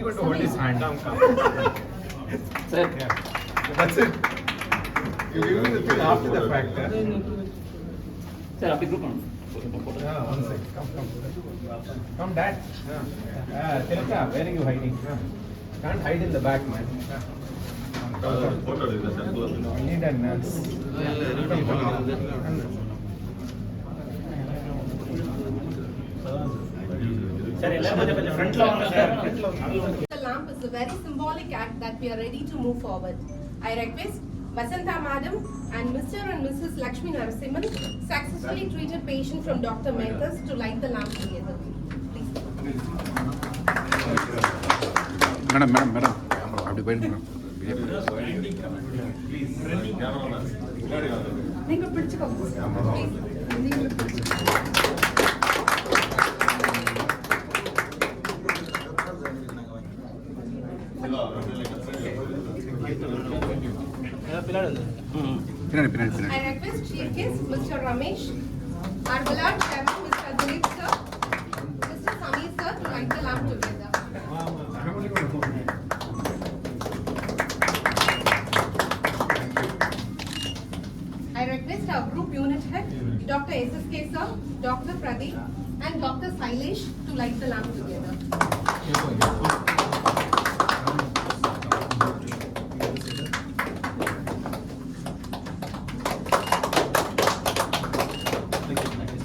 going to hold his hand. Sir. Yeah. That's it. You give me the thing after the fact. Sir, आपकी group on. Yeah, one second. Come. Come, Dad. Tilka, where are you hiding? Can't hide in the back, man. We need a nurse. The lamp is a very symbolic act that we are ready to move forward. I request Vasantha Madam and Mr. and Mrs. Lakshmi Narasimhan, successfully treated patient from Dr. Mehta's, to light the lamp together. Please. Madam, அப்படி போயிடுங்க நீங்க பிடிச்சுக்கோங்க. Please. நீங்க பிடிச்சுக்கோங்க. பின்னாடி I request Chief Guest Mr. Ramesh, our beloved Chairman Mr. Dilip sir, Mr. Samir sir, to light the lamp together. I request our group unit head, Dr. SSK sir, Dr. Pradeep and Dr. Sailesh to light the lamp together.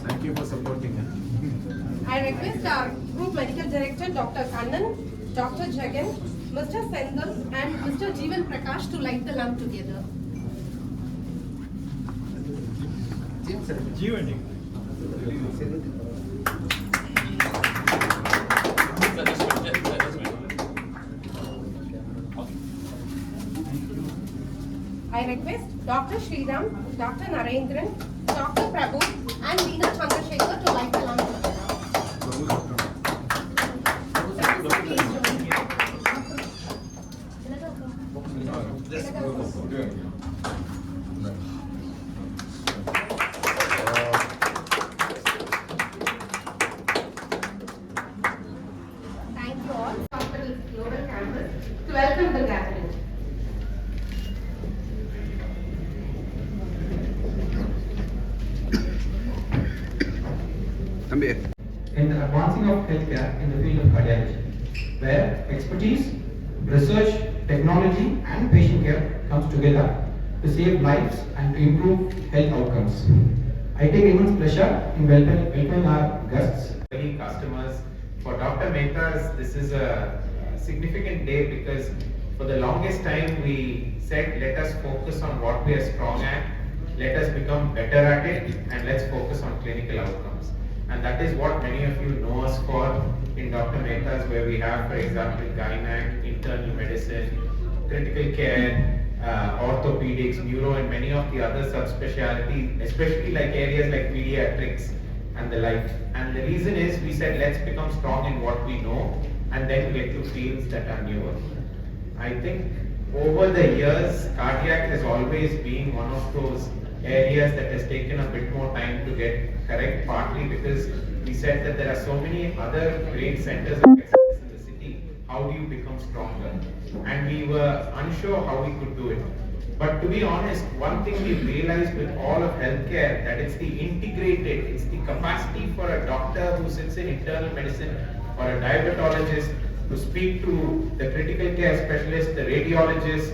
Thank you for supporting us. I request our Group Medical Director Dr. Kannan, Dr. Jagan, Mr. Sendal and Mr. Jeevan Prakash to light the lamp together. I request Dr. Sriram, Dr. Narendran, Dr. Prabhu and Veena Chandrasekhar to light the lamp together. Thank you all. Hospital's Global Campus to welcome the gathering. தம்பி in the advancing of healthcare in the field of cardiology, where expertise, research, technology and patient care comes together to save lives and to improve health outcomes. I take immense pleasure in welcoming our guests. Many customers. For Dr. Mehta's, this is a significant day because for the longest time we said let us focus on what we are strong at, let us become better at it and let's focus on clinical outcomes. And that is what many of you know us for in Dr. Mehta's, where we have, for example, gynec, internal medicine, critical care, orthopedics, neuro and many of the other subspecialties, especially like areas like pediatrics and the like. And the reason is we said let's become strong in what we know and then get to fields that are newer. I think over the years, cardiac has always been one of those areas that has taken a bit more time to get correct, partly because we said that there are so many other great centers of excellence in the city. How do you become stronger? And we were unsure how we could do it. But to be honest, one thing we realized with all of healthcare, that it's the integrated, it's the capacity for a doctor who sits in internal medicine or a diabetologist to speak to the critical care specialist, the radiologist,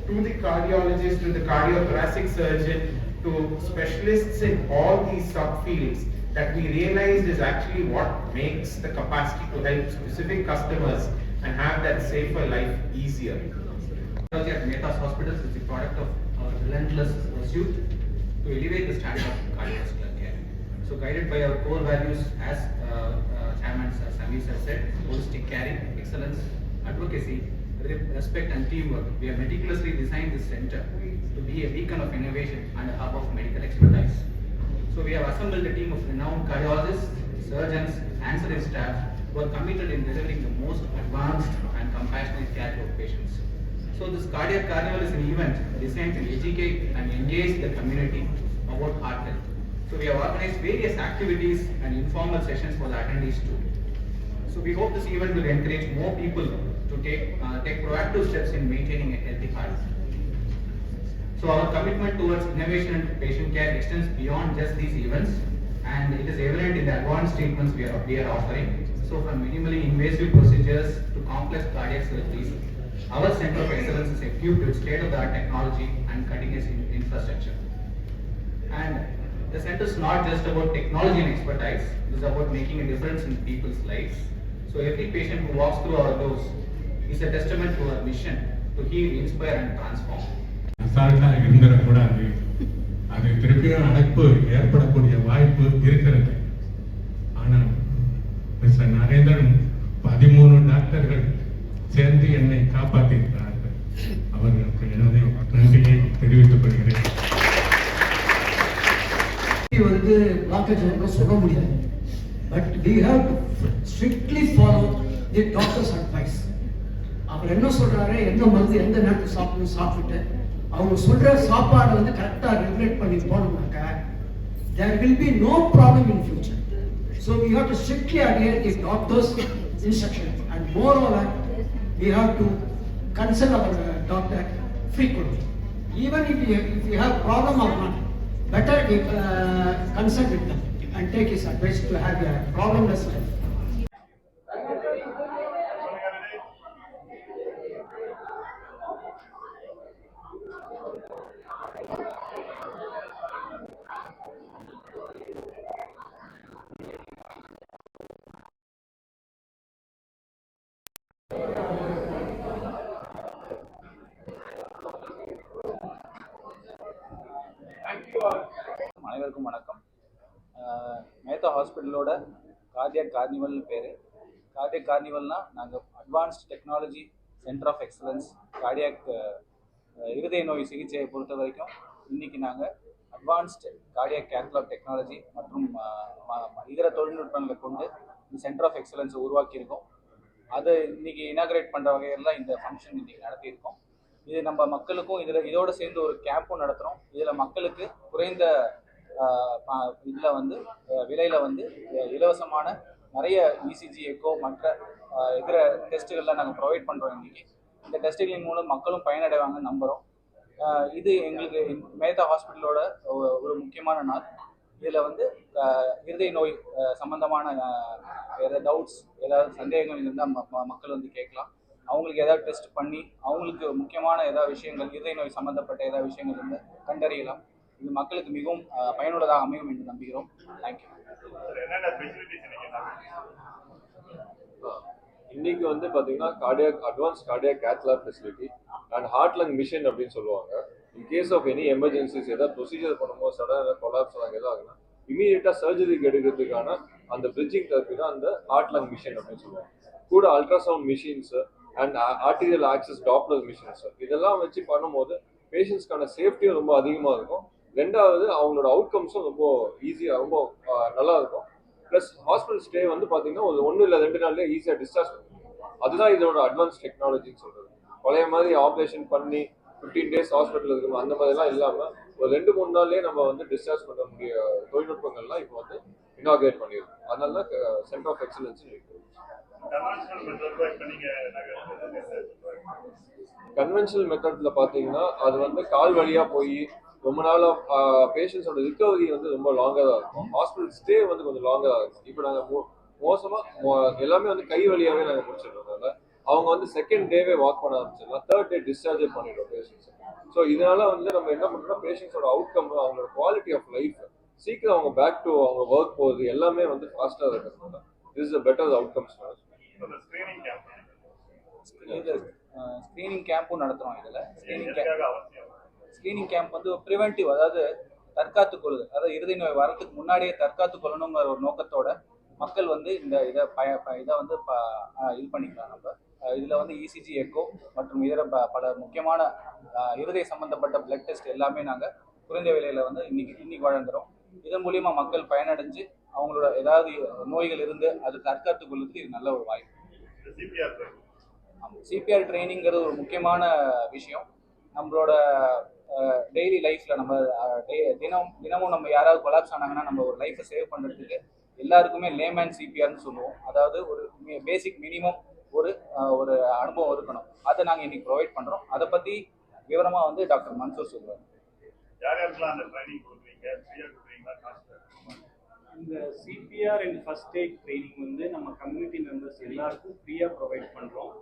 to the cardiologist, to the cardiothoracic surgeon, to specialists in all these subfields, that we realized is actually what makes the capacity to help specific customers and have that safer life easier. Cardiology at Mehta's Hospitals is the product of our relentless pursuit to elevate the standard of cardiovascular care. So guided by our core values as Chairman Samir has said, holistic caring, excellence, advocacy, respect and teamwork, we have meticulously designed this center to be a beacon of innovation and a hub of medical expertise. So we have assembled a team of renowned cardiologists, surgeons, ancillary staff who are committed in delivering the most advanced and compassionate care to patients. So this cardiac carnival is an event designed to educate and engage the community about heart health. So we have organized various activities and informal sessions for the attendees too. So we hope this event will encourage more people to take proactive steps in maintaining a healthy heart. So our commitment towards innovation and patient care extends beyond just these events, and it is evident in the advanced treatments we are offering. So from minimally invasive procedures to complex cardiac surgeries, our Center of Excellence is equipped with state-of-the-art technology and cutting-edge infrastructure. And the center is not just about technology and expertise, it is about making a difference in people's lives. So every patient who walks through our doors is a testament to our mission to heal, inspire and transform. அசால்ட்டாக இருந்துடக்கூடாது. அது திருப்பியும் அடைப்பு ஏற்படக்கூடிய வாய்ப்பு இருக்கிறது. ஆனால் mister Narendran 13 டாக்டர்கள் சேர்ந்து என்னை காப்பாற்றியிருக்கிறார்கள். அவர்களுக்கு எனது நன்றியை தெரிவித்துக் கொள்கிறேன். வந்து பிளாக்கேஜ் சொல்ல முடியாது. But we have to strictly follow the doctor's advice. அவர் என்ன சொல்றாரு, என்ன மருந்து எந்த நேரத்துக்கு சாப்பிடணும் சாப்பிட்டு அவங்க சொல்ற சாப்பாடை வந்து கரெக்டாக ரெகுலேட் பண்ணி போனோம்னாக்க there will be no problem in future. So we have to strictly adhere the doctor's instructions, and moreover we have to consult our doctor frequently. Even if you have problem or not, better we consult with them and take his advice to have a problemless life. அனைவருக்கும் வணக்கம். Mehta ஹாஸ்பிட்டலோட cardiac கார்னிவல்னு பேர். Cardiac கார்னிவல்னால் நாங்கள் advanced technology centre of excellence cardiac இருதய நோய் சிகிச்சையை பொறுத்த வரைக்கும் இன்றைக்கி நாங்கள் அட்வான்ஸ்டு கார்டியாக் கேத்லாப் டெக்னாலஜி மற்றும் இதர தொழில்நுட்பங்களை கொண்டு இந்த சென்டர் ஆஃப் எக்ஸலன்ஸை உருவாக்கியிருக்கோம். அதை இன்றைக்கி இனாகரேட் பண்ணுற வகையெல்லாம் இந்த ஃபங்க்ஷன் இன்றைக்கி நடத்தியிருக்கோம். இது நம்ம மக்களுக்கும் இதோடு சேர்ந்து ஒரு கேம்பும் நடத்துகிறோம். இதில் மக்களுக்கு குறைந்த இதில் வந்து விலையில் வந்து இலவசமான நிறைய இசிஜி எக்கோ மற்ற இதர டெஸ்ட்டுகள்லாம் நாங்கள் ப்ரொவைட் பண்ணுறோம். இன்றைக்கி இந்த டெஸ்ட்டுகளின் மூலம் மக்களும் பயனடைவாங்கன்னு நம்புகிறோம். இது எங்களுக்கு மேத்தா ஹாஸ்பிட்டலோட ஒரு முக்கியமான நாள். இதில் வந்து இருதய நோய் சம்மந்தமான ஏதாவது டவுட்ஸ், ஏதாவது சந்தேகங்கள் இருந்தால் மக்கள் வந்து கேட்கலாம். அவங்களுக்கு ஏதாவது டெஸ்ட் பண்ணி அவங்களுக்கு முக்கியமான ஏதாவது விஷயங்கள், இருதய நோய் சம்மந்தப்பட்ட ஏதாவது விஷயங்கள் இருந்தால் கண்டறியலாம். இது மக்களுக்கு மிகவும் பயனுள்ளதாக அமையும் என்று நம்புகிறோம். தேங்க்யூ. இன்னைக்கு வந்து பார்த்தீங்கன்னா advance cardiac cath lab facility and heart lung machine அப்படின்னு சொல்லுவாங்க. In case of any emergencies, ஏதாவது ப்ரொசீஜர் பண்ணும்போது சடனாக கொலாப்ஸ் ஆகும், எதாவது ஆகுனா இமீடியட்டாக சர்ஜரிக்கு எடுக்கிறதுக்கான அந்த பிரிட்ஜிங் தெரப்பி தான் அந்த ஹார்ட் லங் மிஷன் அப்படின்னு சொல்லுவாங்க. கூட ultrasound machines and arterial access Doppler machines இதெல்லாம் வச்சு பண்ணும்போது பேஷண்ட்ஸ்க்கான சேஃப்டியும் ரொம்ப அதிகமாக இருக்கும். ரெண்டாவது அவங்களோட அவுட்கம்ஸும் ரொம்ப ஈஸியாக ரொம்ப நல்லா இருக்கும். ப்ளஸ் ஹாஸ்பிட்டல் ஸ்டே வந்து பார்த்தீங்கன்னா ஒரு 1 இல்லை 2 நாள்லேயே ஈஸியாக டிஸ்சார்ஜ் பண்ணுவோம். அதுதான் இதோட அட்வான்ஸ் டெக்னாலஜின்னு சொல்கிறது. பழைய மாதிரி ஆப்ரேஷன் பண்ணி 15 டேஸ் ஹாஸ்பிட்டல் இருக்கணும் அந்த மாதிரிலாம் இல்லாமல் ஒரு 2-3 நாள்லேயே நம்ம வந்து டிஸ்சார்ஜ் பண்ண முடிய தொழில்நுட்பங்கள்லாம் இப்போ வந்து இனாகிரேட் பண்ணியிருக்கோம். அதனால தான் சென்டர் ஆஃப் எக்ஸலன்ஸ் இருக்குது. கன்வென்ஷனல் மெத்தட்ல பார்த்தீங்கன்னா அது வந்து கால் வழியாக போய் ரொம்ப நாளாக பேஷண்ட்ஸோட ரிகவரி வந்து ரொம்ப லாங்காக தான் இருக்கும். ஹாஸ்பிட்டல் ஸ்டே வந்து கொஞ்சம் லாங்காக தான் இருக்கும். இப்போ நாங்கள் மோசமாக எல்லாமே வந்து கை வழியாகவே நாங்கள் முடிச்சிடுறதுனால அவங்க வந்து செகண்ட் டேவே வாக் பண்ண ஆரம்பிச்சிடலாம். 3rd டே டிஸ்சார்ஜே பண்ணிடுறோம் பேஷண்ட்ஸ். ஸோ இதனால வந்து நம்ம என்ன பண்ணுறோம்னா பேஷண்ட்ஸோட அவுட்கம், அவங்களோட குவாலிட்டி ஆஃப் லைஃப், சீக்கிரம் அவங்க பேக் டு அவங்க ஒர்க் போகுது, எல்லாமே வந்து ஃபாஸ்ட்டாக இருக்கிறதுனால this is better outcomes. Screening கேம்பும் நடத்துகிறோம். இதில் ஸ்க்ரீனிங் கேம்ப் வந்து ப்ரிவென்டிவ், அதாவது தற்காத்து கொள்ளுதல், அதாவது இருதய நோய் வரதுக்கு முன்னாடியே தற்காத்து கொள்ளணுங்கிற ஒரு நோக்கத்தோட மக்கள் வந்து இந்த இதை வந்து இது பண்ணிக்கலாம். நம்ம இதில் வந்து இசிஜி எக்கோ மற்றும் இதர பல முக்கியமான இருதய சம்பந்தப்பட்ட பிளட் டெஸ்ட் எல்லாமே நாங்கள் குறைந்த விலையில் வந்து இன்னைக்கு வழங்குகிறோம். இதன் மூலியமாக மக்கள் பயனடைஞ்சு அவங்களோட ஏதாவது நோய்கள் இருந்து அது தற்காத்து கொள்ளுறதுக்கு இது நல்ல ஒரு வாய்ப்பு. சிபிஆர் ட்ரைனிங்கிறது ஒரு முக்கியமான விஷயம். நம்மளோட டெய்லி லைஃப்பில் நம்ம தினமும் நம்ம யாராவது கொலாப்ஸ் ஆனாங்கன்னா நம்ம ஒரு லைஃப்பை சேவ் பண்ணுறதுக்கு எல்லாருக்குமே லேமேன் சிபிஆர்னு சொல்லுவோம். அதாவது ஒரு பேசிக் மினிமம் ஒரு அனுபவம் இருக்கணும். அதை நாங்கள் இன்னைக்கு ப்ரொவைட் பண்ணுறோம். அதை பற்றி விவரமாக வந்து டாக்டர் மன்சூர் சொல்லுவார். யாரெல்லாம் அந்த ட்ரைனிங் கொடுக்குறீங்க, ஃப்ரீயாக கொடுக்குறீங்களா, காசு? இந்த CPR and first aid training வந்து நம்ம கம்யூனிட்டி மெம்பர்ஸ் எல்லாருக்கும் ஃப்ரீயாக ப்ரொவைட் பண்ணுறோம்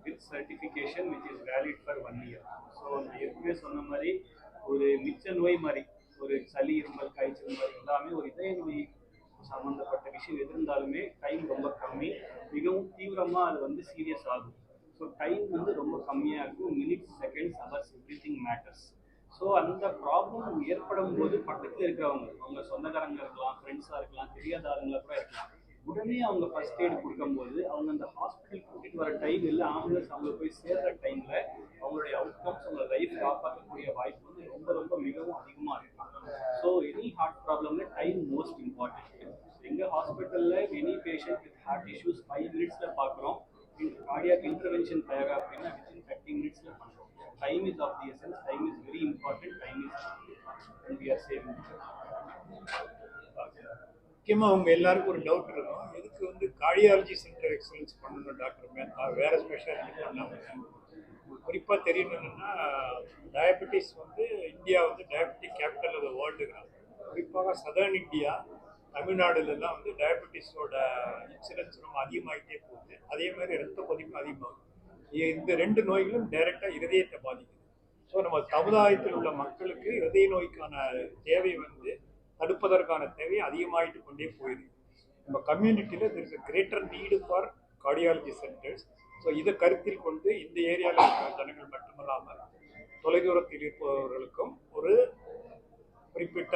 with certification which is valid for 1 year. So நான் ஏற்கனவே சொன்ன மாதிரி ஒரு மிச்ச நோய் மாதிரி ஒரு சளி, இருமல், காய்ச்சல் மாதிரி எல்லாமே ஒரு இதய நோய் சம்மந்தப்பட்ட விஷயம் எது இருந்தாலுமே டைம் ரொம்ப கம்மி, மிகவும் தீவிரமாக அது வந்து சீரியஸ் ஆகும். ஸோ டைம் வந்து ரொம்ப கம்மியாக இருக்கும். Minutes, seconds, hours, everything matters. So அந்த ப்ராப்ளம் ஏற்படும் போது பக்கத்தில் இருக்கிறவங்க, அவங்க சொந்தக்காரங்க இருக்கலாம், ஃப்ரெண்ட்ஸாக இருக்கலாம், தெரியாத ஆளுங்களா கூட இருக்கலாம், உடனே அவங்க ஃபர்ஸ்ட் எய்டு கொடுக்கும்போது அவங்க அந்த ஹாஸ்பிட்டல் கூட்டிகிட்டு வர டைம் இல்லை, ஆம்புலன்ஸ் அவங்க போய் சேர்ற டைமில் அவங்களுடைய அவுட்கம்ஸ், அவங்க லைஃப் காப்பாற்றக்கூடிய வாய்ப்பு வந்து ரொம்ப ரொம்ப மிகவும் அதிகமாக இருக்கும். ஸோ எனி ஹார்ட் ப்ராப்ளம்ல டைம் மோஸ்ட் இம்பார்ட்டன்ட். எங்கள் ஹாஸ்பிட்டலில் any patient with heart issues 5 minutesல பார்க்குறோம். கார்டியாக் இன்டர்வென்ஷன் தேவை அப்படின்னா வித்தின் 30 minutesல பண்ணுறோம். Time is of the essence. Time is very important. Time is and we are saving. முக்கியமாக அவங்க எல்லாருக்கும் ஒரு டவுட் இருக்கும், எதுக்கு வந்து கார்டியாலஜி சென்டர் எக்ஸலன்ஸ் பண்ணணும் டாக்டர் மேத்தா, வேற ஸ்பெஷாலிட்டி பண்ணாமல்? குறிப்பாக தெரியணும்னா டயபெட்டிஸ் வந்து இந்தியா வந்து டயபெட்டிக் கேபிட்டல் ஆஃப் த வேர்ல்டுங்கிறாங்க. குறிப்பாக சதர்ன் இந்தியா, தமிழ்நாடுலாம் வந்து டயபெட்டிஸோட இன்சிடென்ஸ் ரொம்ப அதிகமாகிட்டே போகுது. அதே மாதிரி ரத்த கொதிப்பு அதிகமாகுது. இந்த 2 நோய்களும் டைரெக்டாக இருதயத்தை பாதிக்குது. ஸோ நம்ம சமுதாயத்தில் உள்ள மக்களுக்கு இருதய நோய்க்கான தேவை வந்து தடுப்பதற்கான தேவை அதிகமாகிட்டு கொண்டே போயிடுது. நம்ம கம்யூனிட்டியில் there is a greater need for cardiology centers. So இதை கருத்தில் கொண்டு இந்த ஏரியாவில் இருக்கிற ஜனங்கள் மட்டுமல்லாமல் தொலைதூரத்தில் இருப்பவர்களுக்கும் ஒரு குறிப்பிட்ட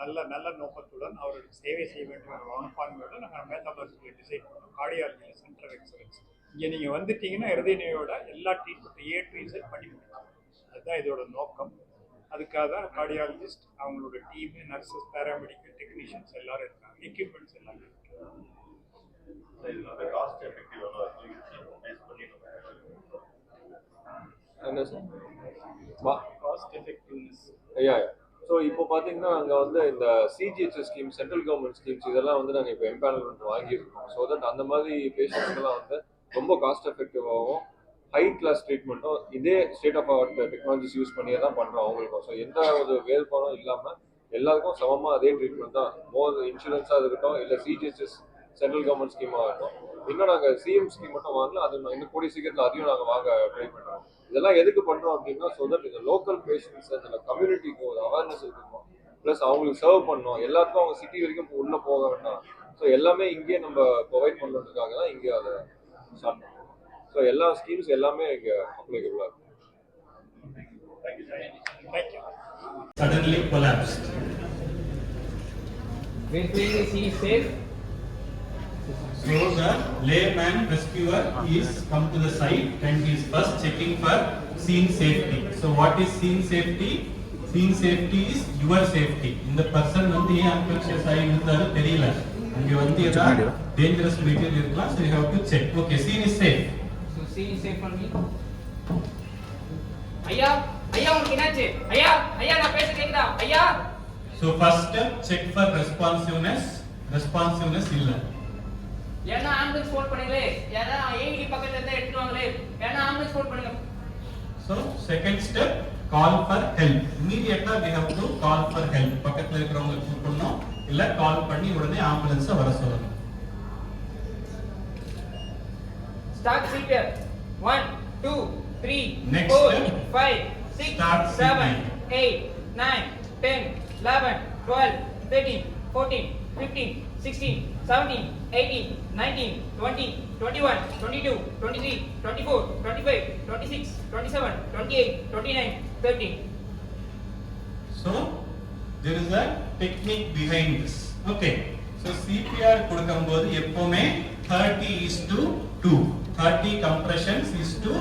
நல்ல நல்ல நோக்கத்துடன் அவர்களுக்கு சேவை செய்ய வேண்டிய ஒரு மனப்பான்மையோடு நாங்கள் மேத்தாபாரத்தில் டிசைட் பண்ணோம் கார்டியாலஜி சென்டர் ஆஃப் எக்ஸலன்ஸ். இங்கே நீங்கள் வந்துட்டீங்கன்னா இருதய நோயோட எல்லா ட்ரீட்மெண்ட் A to Z பண்ணி முடியும். அதுதான் இதோட நோக்கம். அதுக்காக தான் கார்டியாலஜிஸ்ட், அவங்களோட டீம், நர்சஸ், பேராமெடிக்கல் டெக்னீஷியன்ஸ் எல்லாரும் இருக்காங்க, எக்யூப்மெண்ட்ஸ் எல்லாமே இருக்கு. என்ன சார் Cost effectiveness. ஐயா? ஸோ இப்போ பார்த்தீங்கன்னா அங்கே வந்து இந்த CGHS scheme, central government schemes இதெல்லாம் வந்து நாங்கள் இப்போ எம்பேனல்மெண்ட் வாங்கியிருக்கோம். ஸோ தட் அந்த மாதிரி பேஷண்ட்ஸ்க்கெல்லாம் வந்து ரொம்ப காஸ்ட் எஃபெக்டிவாகவும் ஹை கிளாஸ் ட்ரீட்மெண்ட்டும் இதே state of art technologies use பண்ணியே தான் பண்ணுறோம் அவங்களுக்கும். ஸோ எந்த ஒரு வேறுபாடும் இல்லாமல் எல்லாருக்கும் சமமாக அதே ட்ரீட்மெண்ட் தான். மோர் இன்சூரன்ஸாக இருக்கட்டும், இல்லை சிஜிஹெச்எஸ் சென்ட்ரல் கவர்மெண்ட் ஸ்கீமாக இருக்கட்டும். இன்னும் நாங்கள் சிஎம் ஸ்கீம் மட்டும் வாங்கல, அது இன்னும் கூடிய சீக்கிரத்தில் அதையும் நாங்கள் வாங்க ட்ரை பண்ணுறோம். இதெல்லாம் எதுக்கு பண்ணுறோம் அப்படின்னா, ஸோ தட் இந்த லோக்கல் பேஷண்ட்ஸ் அதில் கம்யூனிட்டிக்கு ஒரு அவேர்னஸ் இருக்கணும், ப்ளஸ் அவங்களுக்கு சர்வ் பண்ணணும். எல்லாருக்கும் அவங்க சிட்டி வரைக்கும் உள்ளே போக வேண்டாம். ஸோ எல்லாமே இங்கேயே நம்ம ப்ரொவைட் பண்ணுறதுக்காக தான் இங்கே அதை ஸ்டார்ட் பண்ணுறோம். ஸோ எல்லா ஸ்கீம்ஸ் எல்லாமே இங்கே அப்ளிகபிளாக இருக்கும். Suddenly collapsed. Is he safe? So the layman rescuer is come to the site and he is first checking for scene safety. So what is scene safety? Scene safety is your safety. இந்த person வந்து ஏன் unconscious ஆகி இருந்தாரு தெரியல, அங்க வந்து ஏதாவது dangerous material இருக்கலாம். So you have to check. Okay, scene is safe. So scene is safe for me. ஐயா ஐயா உங்களுக்கு என்னாச்சு? ஐயா ஐயா நான் பேச கேக்குதா? ஐயா. So first step, check for responsiveness. Responsiveness இல்ல. ஏன்னா ஆம்புலன்ஸ் ஃபோன் பண்ணுங்களே, ஏன்னா ஏடி பக்கத்துல இருந்து எடுத்துட்டு வாங்களே, ஏன்னா ஆம்புலன்ஸ் ஃபோன் பண்ணுங்க. So second step, call for help. Immediately we have to call for help. பக்கத்துல இருக்கிறவங்களுக்கு கூப்பிடணும், இல்ல கால் பண்ணி உடனே ஆம்புலன்ஸை வர சொல்லணும். Start CPR. 1 2 3 Next 4 step. 5 6 Start 7 CPR. 8 9 10 11 12 13 14 15 16 17 18 19 20 21 22 23 24 25 26 27 28 29 30. So there is a technique behind this. Okay. So CPR கொடுக்கும்போது எப்பவுமே 30:2. 30 compressions is to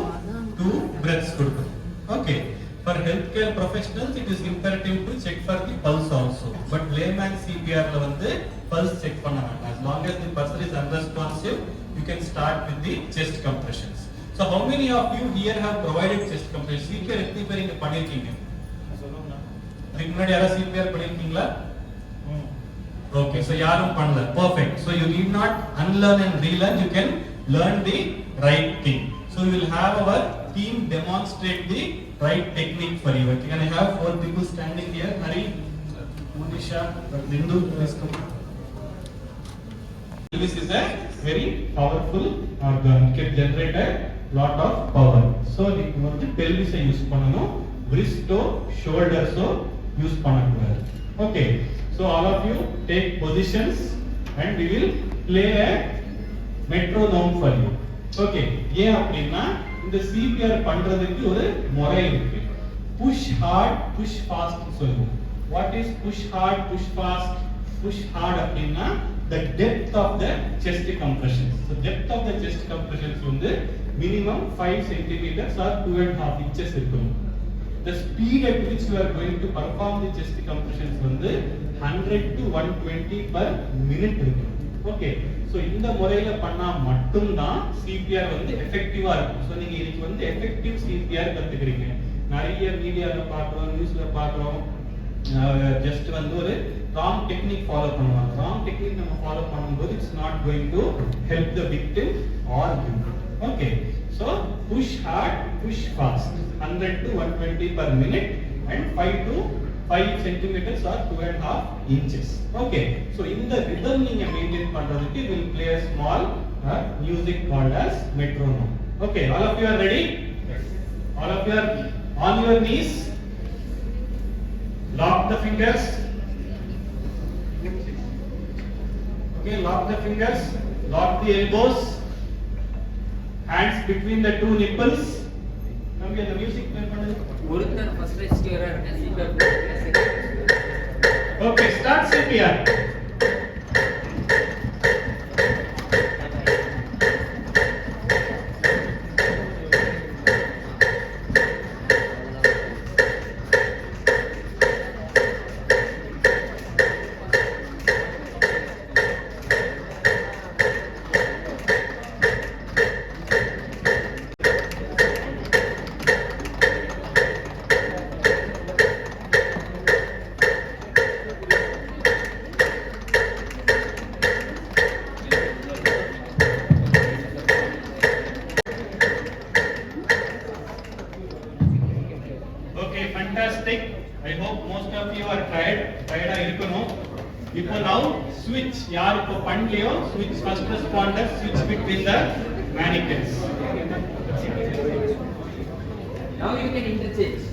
2 breaths கொடுக்கணும். Okay. For healthcare professionals, it is imperative to check for the pulse also. But layman CPR ல வந்து pulse check பண்ண வேண்டாம். As long as the person is unresponsive, you can start with the chest compressions. So how many of you here have provided chest compressions? CPR எத்தனை பேர் இங்க பண்ணிருக்கீங்க? இதுக்கு முன்னாடி யாராவது CPR பண்ணிருக்கீங்களா? Okay, so யாரும் பண்ணல. Perfect. So you need not unlearn and relearn. You can learn the right thing. So we will have our team demonstrate the right technique for you. Okay, can I have 4 people standing here? Hari, Monisha, Bindu, please come. This is a very powerful organ. Can generate a lot of power. So you want to pelvis use panano, wrist or shoulder so use panakudadu. Okay. So all of you take positions and we will play a metronome for you. Okay. ஏன் அப்படினா இந்த CPR பண்றதுக்கு ஒரு முறை இருக்கு. Push hard, push fast சொல்லுவோம். What is push hard, push fast? Push hard அப்படினா the depth of the chest compressions. So depth of the chest compressions வந்து minimum 5 centimeters or 2.5 inches இருக்கும். The speed at which you are going to perform the chest compressions வந்து 100 to 120 per minute இருக்கும். Okay. So இந்த முறையில பண்ணா மட்டும் தான் CPR வந்து எஃபெக்டிவா இருக்கும். So நீங்க இன்னைக்கு வந்து எஃபெக்டிவ் CPR கத்துக்கிறீங்க. நிறைய மீடியால பார்க்கறோம், நியூஸ்ல பார்க்கறோம். ஜஸ்ட் வந்து ஒரு ராங் டெக்னிக் ஃபாலோ பண்ணுவாங்க. ராங் டெக்னிக் நம்ம ஃபாலோ பண்ணும்போது it's not going to help the victim are you. Okay. So push hard, push fast. 100 to 120 per minute and 5 to 5 centimeters or 2.5 inches. Okay. So in the rhythm நீங்க maintain பண்றதுக்கு we will play a small music called as metronome. Okay. All of you are ready? Yes. All of you are on your knees. Lock the fingers. Okay. Lock the fingers. Lock the elbows. Hands between the 2 nipples. Come here, the music play பண்ணுங்க. ஒருத்தர் first ரெஜிஸ்டரா இருக்க CPR. Okay, start CPR. Okay, fantastic. I hope most of you are tired. Tired இருக்கணும். இப்போ now switch. யார் இப்போ பண்ணலையோ switch first responder switch between the mannequins. Now you can interchange.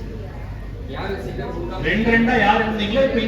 யார் சீக்கிரம் ரெண்டா யார் இருந்தீங்களோ இப்போ